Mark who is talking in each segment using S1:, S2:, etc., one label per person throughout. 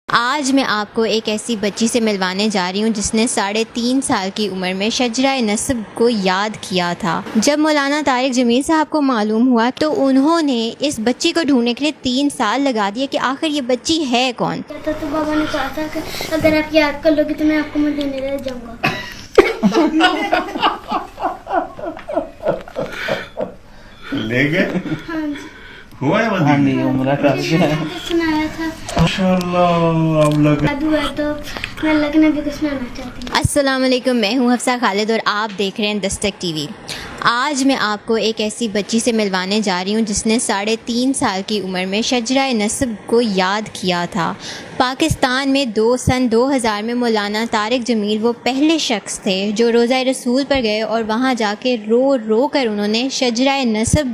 S1: آج میں آپ کو ایک ایسی بچی سے ملوانے جا رہی ہوں جس نے 3.5 سال کی عمر میں شجرہ نسب کو یاد کیا تھا۔ جب مولانا طارق جمیل صاحب کو معلوم ہوا تو انہوں نے اس بچی کو ڈھونڈنے کے لیے 3 سال لگا دیے کہ آخر یہ بچی ہے کون۔
S2: تو بابا نے کہا تھا کہ اگر آپ یاد کر لو گے تو میں آپ کو مدینے لے جاؤں گا۔
S3: لے گئے؟
S2: ہاں جی،
S3: ہوا ہے مدینے؟
S4: عمرہ کر کے
S2: سنایا تھا
S3: ماشاءاللہ۔ اب لگا
S2: جادو ہے تو میں اللہ کے نبی کو سنانا چاہتی ہوں۔
S1: السلام علیکم، میں ہوں حفصہ خالد اور آپ دیکھ رہے ہیں دستک ٹی وی۔ آج میں آپ کو ایک ایسی بچی سے ملوانے جا رہی ہوں جس نے 3.5 سال کی عمر میں شجرہ نسب کو یاد کیا تھا۔ پاکستان میں سن 2000 میں مولانا طارق جمیل وہ پہلے شخص تھے جو روضہ رسول پر گئے اور وہاں جا کے رو کر انہوں نے شجرہ نسب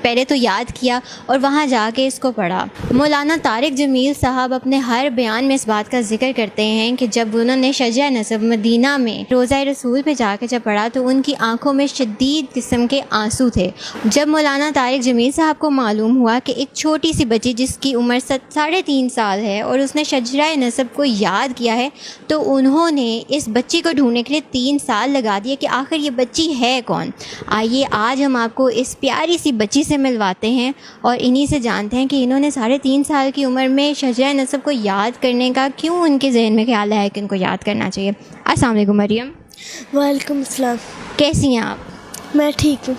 S1: پہلے تو یاد کیا اور وہاں جا کے اس کو پڑھا۔ مولانا طارق جمیل صاحب اپنے ہر بیان میں اس بات کا ذکر کرتے ہیں کہ جب انہوں نے شجرہ نسب مدینہ میں روضہ رسول پہ جا کے جب پڑھا تو ان کی آنکھوں میں شدید قسم کے آنسو تھے۔ جب مولانا طارق جمیل صاحب کو معلوم ہوا کہ ایک چھوٹی سی بچی جس کی عمر 3.5 سال ہے اور اس نے شجرہ نسب کو یاد کیا ہے تو انہوں نے اس بچی کو ڈھونڈنے کے لیے 3 سال لگا دیے کہ آخر یہ بچی ہے کون۔ آئیے آج ہم آپ کو اس پیاری سی بچی سے ملواتے ہیں اور انہی سے جانتے ہیں کہ انہوں نے 3.5 سال کی عمر میں شجرہ نسب کو یاد کرنے کا کیوں ان کے ذہن میں خیال ہے کہ ان کو یاد کرنا چاہیے۔ السلام علیکم مریم۔
S2: وعلیکم السلام۔
S1: کیسی ہیں آپ؟
S2: میں ٹھیک ہوں۔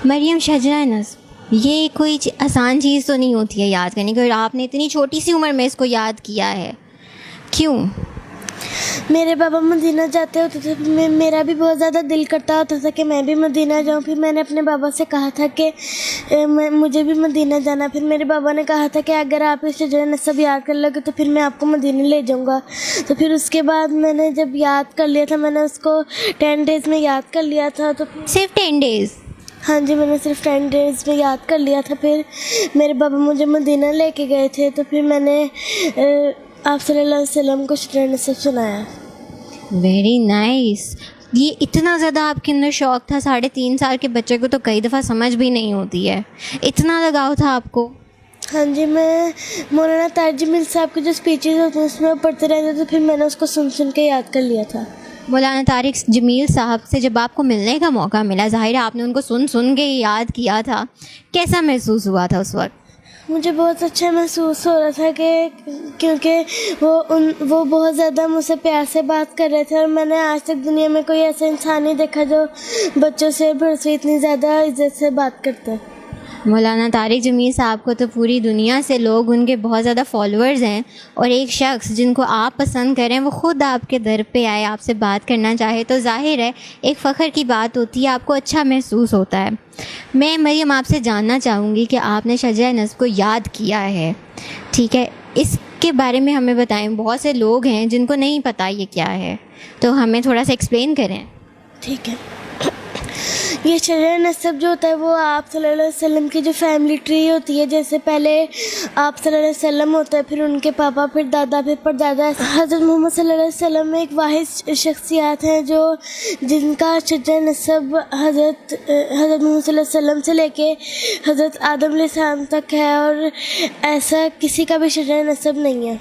S1: مریم، شجرہ نسب یہ کوئی آسان چیز تو نہیں ہوتی ہے یاد کرنے کی، اور آپ نے اتنی چھوٹی سی عمر میں اس کو یاد کیا ہے، کیوں؟
S2: میرے بابا مدینہ جاتے ہوتے تھے، میرا بھی بہت زیادہ دل کرتا ہوتا تھا کہ میں بھی مدینہ جاؤں۔ پھر میں نے اپنے بابا سے کہا تھا کہ مجھے بھی مدینہ جانا۔ پھر میرے بابا نے کہا تھا کہ اگر آپ اس شجرہ نسب یاد کر لو گے تو پھر میں آپ کو مدینہ لے جاؤں گا۔ تو پھر اس کے بعد میں نے جب یاد کر لیا تھا، میں نے اس کو 10 ڈیز میں یاد کر لیا تھا۔ تو
S1: صرف 10 ڈیز؟
S2: ہاں جی، میں نے صرف 10 ڈیز میں یاد کر لیا تھا۔ پھر میرے بابا مجھے مدینہ لے کے گئے تھے تو پھر میں نے آپ صلی اللہ علیہ وسلم کو شجرہ نسب سنایا۔
S1: Very nice. یہ اتنا زیادہ آپ کے اندر شوق تھا؟ 3.5 سال کے بچے کو تو کئی دفعہ سمجھ بھی نہیں ہوتی ہے، اتنا لگاؤ تھا آپ کو؟
S2: ہاں جی، میں مولانا طارق جمیل صاحب کی جو اسپیچز ہوتی ہیں اس میں پڑھتے رہتے تو پھر میں نے اس کو سن کے یاد کر لیا تھا۔
S1: مولانا طارق جمیل صاحب سے جب آپ کو ملنے کا موقع ملا، ظاہر ہے آپ نے ان کو سن کے یاد کیا تھا، کیسا محسوس ہوا تھا اس وقت؟
S2: مجھے بہت اچھا محسوس ہو رہا تھا کہ کیونکہ وہ بہت زیادہ مجھ سے پیار سے بات کر رہے تھے، اور میں نے آج تک دنیا میں کوئی ایسا انسان نہیں دیکھا جو بچوں سے بڑوں سے اتنی زیادہ عزت سے بات کرتا ہے۔
S1: مولانا طارق جمیل صاحب کو تو پوری دنیا سے لوگ ان کے بہت زیادہ فالوورز ہیں، اور ایک شخص جن کو آپ پسند کریں وہ خود آپ کے در پہ آئے، آپ سے بات کرنا چاہے تو ظاہر ہے ایک فخر کی بات ہوتی ہے، آپ کو اچھا محسوس ہوتا ہے۔ میں مریم آپ سے جاننا چاہوں گی کہ آپ نے شجرہ نسب کو یاد کیا ہے، ٹھیک ہے، اس کے بارے میں ہمیں بتائیں۔ بہت سے لوگ ہیں جن کو نہیں پتہ یہ کیا ہے، تو ہمیں تھوڑا سا ایکسپلین کریں۔
S2: ٹھیک ہے، یہ شجرہ نسب جو ہوتا ہے وہ آپ صلی اللہ علیہ وسلم کی جو فیملی ٹری ہوتی ہے، جیسے پہلے آپ صلی اللہ علیہ وسلم ہوتا ہے، پھر ان کے پاپا، پھر دادا، پھر پردادا۔ حضرت محمد صلی اللہ علیہ وسلم میں ایک واحد شخصیات ہیں جن کا شجرہ نسب حضرت محمد صلی اللہ علیہ وسلم سے لے کے حضرت آدم علیہ السلام تک ہے، اور ایسا کسی کا بھی شجرہ نسب نہیں ہے۔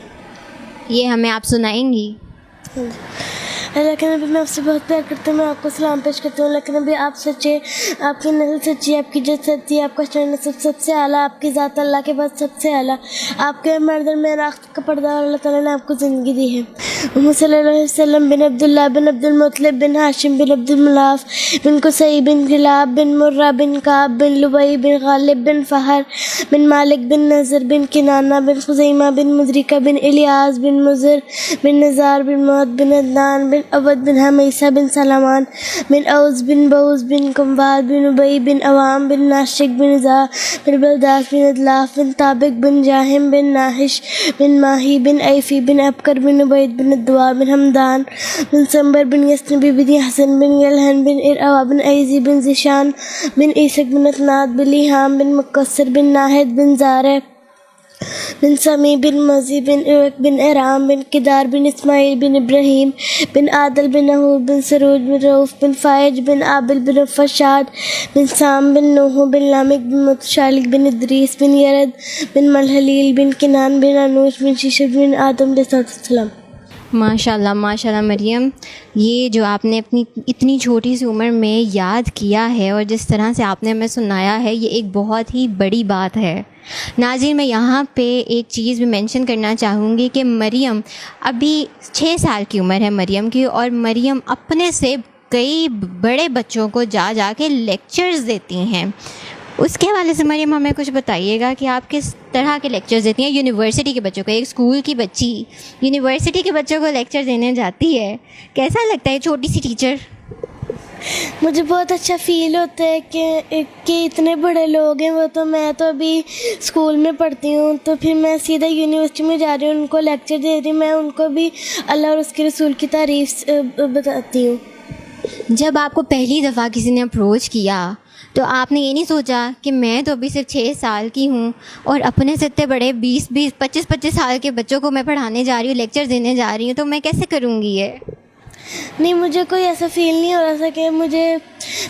S1: یہ ہمیں آپ سنائیں گی؟
S2: اللہ کے نبی، میں آپ سے بہت پیار کرتا ہوں، میں آپ کو سلام پیش کرتا ہوں۔ اللہ کے نبی، آپ سچے، آپ کی نسل سچی، آپ کی جد سچی، آپ کا شجرہ نسب سب سے اعلیٰ، آپ کی ذات اللہ کے بعد سب سے اعلیٰ، آپ کے مردر میں راخت کا پردہ، اور اللہ تعالیٰ نے آپ کو زندگی دی ہے۔ محمد صلی اللہ علیہ وسلم بن عبداللہ بن عبد المطلب بن ہاشم بن عبد المناف بن قصی بن کلاب بن مرہ بن کعب بن لبئی بن غالب بن فہر بن مالک بن نضر بن کنانہ بن خزیمہ بن مدرکہ بن الیاس بن مضر بن نزار بن معد بن عدنان بن عبد بن حمیسہ بن سلمان بن اوس بن بوز بن کمباد بن ابئی بن عوام بن ناشک بن زا بن بلداس بن ادلاف بن طابق بن جاہم بن ناہش بن ماہی بن ایفی بن ابکر بن عبید بن الدوا بن حمدان بن سمبر بن یسنبی بن حسن بن یلہن بن ارعوا بن ایزی بن زشان بن عیسق بن اتناد بن لیہام بن مقصر بن ناہد بن زارع بن سمی بن مزی بن اویک بن ارام بن کدار بن اسماعیل بن ابراہیم بن عادل بن نحو بن سروج بن روف بن فائج بن عابل بن فشاد بن سام بن نوح بن لامک بن متشالک بن ادریس بن یرد بن ملحلیل بن کنان بن انوش بن شیشب بن آدم علیہ السلام۔
S1: ماشاء اللہ مریم، یہ جو آپ نے اپنی اتنی چھوٹی سی عمر میں یاد کیا ہے اور جس طرح سے آپ نے ہمیں سنایا ہے، یہ ایک بہت ہی بڑی بات ہے۔ ناظرین، میں یہاں پہ ایک چیز بھی مینشن کرنا چاہوں گی کہ مریم ابھی 6 سال کی عمر ہے مریم کی، اور مریم اپنے سے کئی بڑے بچوں کو جا کے لیکچرز دیتی ہیں۔ اس کے حوالے سے مریم ہمیں کچھ بتائیے گا کہ آپ کس طرح کے لیکچرز دیتی ہیں یونیورسٹی کے بچوں کو؟ ایک اسکول کی بچی یونیورسٹی کے بچوں کو لیکچر دینے جاتی ہے، کیسا لگتا ہے چھوٹی سی ٹیچر؟
S2: مجھے بہت اچھا فیل ہوتا ہے کہ اتنے بڑے لوگ ہیں، وہ تو میں تو ابھی اسکول میں پڑھتی ہوں، تو پھر میں سیدھا یونیورسٹی میں جا رہی ہوں، ان کو لیکچر دے رہی ہوں، میں ان کو بھی اللہ اور اس کے رسول کی تعریف بتاتی ہوں۔
S1: جب آپ کو پہلی دفعہ کسی نے اپروچ کیا تو آپ نے یہ نہیں سوچا کہ میں تو ابھی صرف 6 سال کی ہوں اور اپنے سے اتنے بڑے 25 سال کے بچوں کو میں پڑھانے جا رہی ہوں، لیکچر دینے جا رہی ہوں، تو میں کیسے کروں گی یہ؟
S2: نہیں، مجھے کوئی ایسا فیل نہیں ہو رہا تھا کہ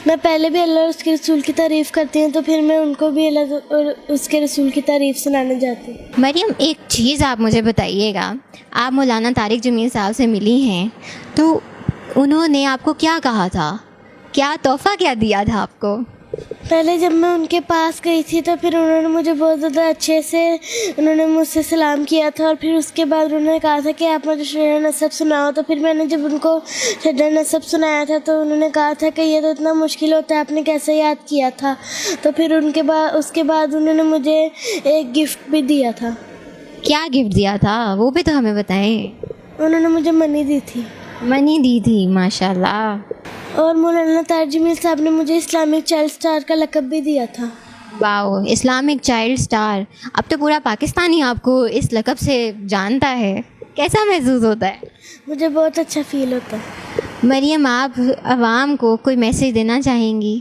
S2: میں پہلے بھی اللہ اور اس کے رسول کی تعریف کرتی ہوں، تو پھر میں ان کو بھی اللہ اور اس کے رسول کی تعریف سنانے جاتی ہوں۔
S1: مریم، ایک چیز آپ مجھے بتائیے گا، آپ مولانا طارق جمیل صاحب سے ملی ہیں تو انہوں نے آپ کو کیا کہا تھا؟ کیا تحفہ کیا دیا تھا آپ کو؟
S2: پہلے جب میں ان کے پاس گئی تھی تو پھر انہوں نے مجھے بہت زیادہ اچھے سے انہوں نے مجھ سے سلام کیا تھا، اور پھر اس کے بعد انہوں نے کہا تھا کہ آپ مجھے شجرہ نسب سناؤ، تو پھر میں نے جب ان کو شجرہ نسب سنایا تھا تو انہوں نے کہا تھا کہ یہ تو اتنا مشکل ہوتا ہے، آپ نے کیسے یاد کیا تھا؟ تو پھر اس کے بعد انہوں نے مجھے ایک گفٹ بھی دیا تھا۔
S1: کیا گفٹ دیا تھا وہ بھی تو ہمیں بتائیں۔
S2: انہوں نے مجھے منی دی تھی۔
S1: منی دی تھی، ماشاء اللہ۔
S2: اور مولانا طارق جمیل صاحب نے مجھے اسلامک چائلڈ اسٹار کا لقب بھی دیا تھا۔
S1: واو، اسلامک چائلڈ اسٹار! اب تو پورا پاکستانی آپ کو اس لقب سے جانتا ہے، کیسا محسوس ہوتا ہے؟
S2: مجھے بہت اچھا فیل ہوتا ہے۔
S1: مریم، آپ عوام کو کوئی میسیج دینا چاہیں گی؟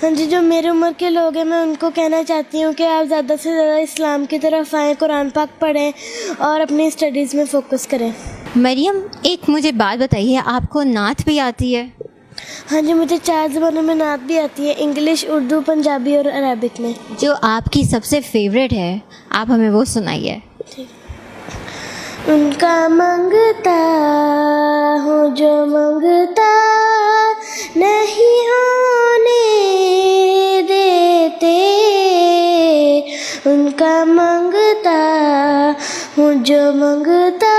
S2: ہاں جی، جو میرے عمر کے لوگ ہیں میں ان کو کہنا چاہتی ہوں کہ آپ زیادہ سے زیادہ اسلام کی طرف آئیں، قرآن پاک پڑھیں اور اپنی اسٹڈیز میں فوکس کریں۔
S1: مریم، ایک مجھے بات بتائیے، آپ کو نعت بھی آتی ہے؟
S2: ہاں جی، مجھے 4 زبانوں میں نعت بھی آتی ہے، انگلش، اردو، پنجابی اور عربک میں۔
S1: جو آپ کی سب سے فیوریٹ ہے آپ ہمیں وہ سنائیے۔
S2: ان کا منگتا ہوں جو منگتا نہیں ہونے دیتے، ان کا منگتا ہوں جو منگتا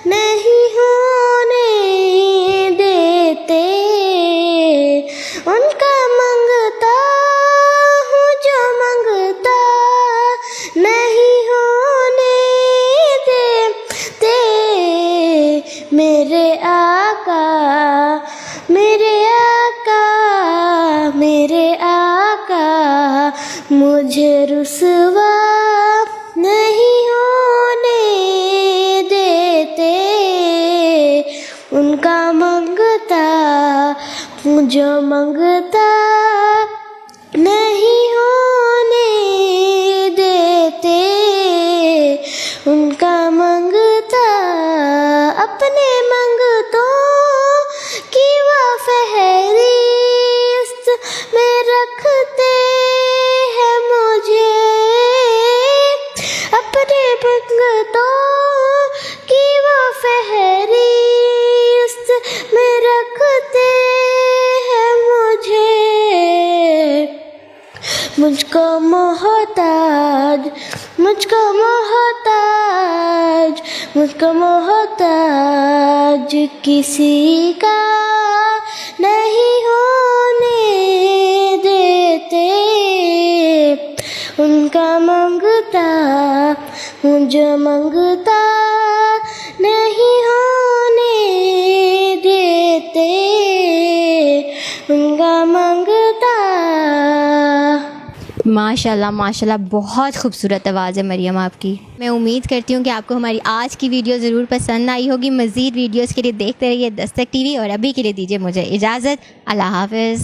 S2: نہیں ہونے دیتے، ان کا منگتا ہوں جو منگتا نہیں ہونے دیتے، میرے آقا میرے آقا میرے آقا مجھے رسوا نہیں ہونے دیتے، ان کا منگتا جو منگتا نہیں ہونے دیتے، ان کا منگتا اپنے منگتوں کی وہ فہرست میں رکھتے ہیں مجھے، اپنے منگتوں کی وہ فہرست میں رکھتے ہیں مجھے، مجھ کو محتاج مجھ کو محتاج مجھ کو محتاج کسی کا نہیں ہونے دیتے، ان کا منگتا ہوں جو منگتا نہیں ہونے دیتے، ان کا منگتا۔
S1: ماشاءاللہ ماشاءاللہ، بہت خوبصورت آواز ہے مریم آپ کی۔ میں امید کرتی ہوں کہ آپ کو ہماری آج کی ویڈیو ضرور پسند آئی ہوگی۔ مزید ویڈیوز کے لیے دیکھتے رہیے دستک ٹی وی، اور ابھی کے لیے دیجیے مجھے اجازت۔ اللہ حافظ۔